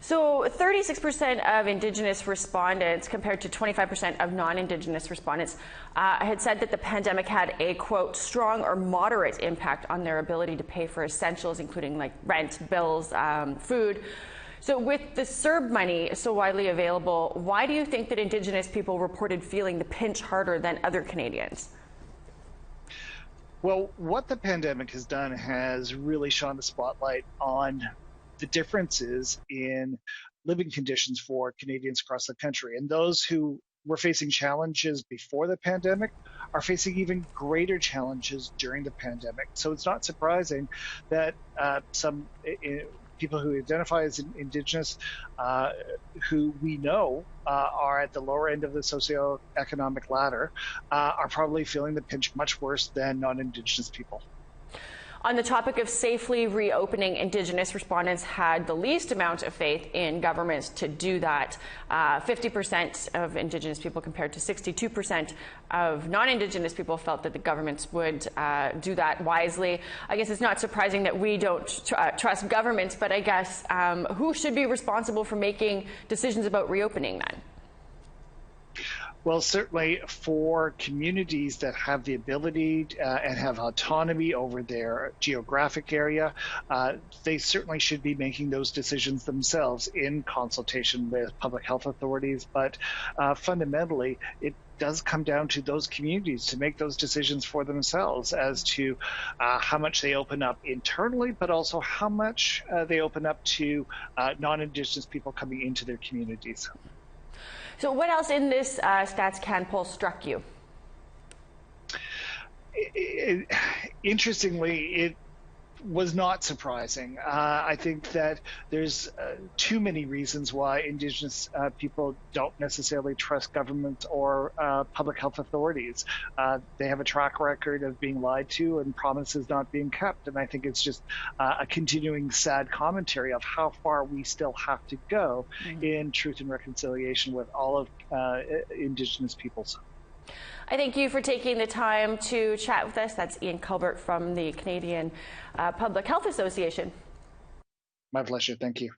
So 36% of Indigenous respondents compared to 25% of non-Indigenous respondents had said that the pandemic had a, quote, strong or moderate impact on their ability to pay for essentials, including like rent, bills, food. So with the CERB money so widely available, why do you think that Indigenous people reported feeling the pinch harder than other Canadians? Well, what the pandemic has done has really shone the spotlight on the differences in living conditions for Canadians across the country. And those who were facing challenges before the pandemic are facing even greater challenges during the pandemic. So it's not surprising that some people who identify as Indigenous, who we know are at the lower end of the socioeconomic ladder, are probably feeling the pinch much worse than non-Indigenous people. On the topic of safely reopening, Indigenous respondents had the least amount of faith in governments to do that. 50% of Indigenous people compared to 62% of non-Indigenous people felt that the governments would do that wisely. I guess it's not surprising that we don't trust governments, but I guess who should be responsible for making decisions about reopening then? Well, certainly for communities that have the ability and have autonomy over their geographic area, they certainly should be making those decisions themselves in consultation with public health authorities. But fundamentally, it does come down to those communities to make those decisions for themselves as to how much they open up internally, but also how much they open up to non-Indigenous people coming into their communities. So what else in this StatsCan poll struck you? Interestingly, it was not surprising. I think that there's too many reasons why Indigenous people don't necessarily trust government or public health authorities. They have a track record of being lied to and promises not being kept. And I think it's just a continuing sad commentary of how far we still have to go in truth and reconciliation with all of Indigenous peoples. I thank you for taking the time to chat with us. That's Ian Culbert from the Canadian Public Health Association. My pleasure. Thank you.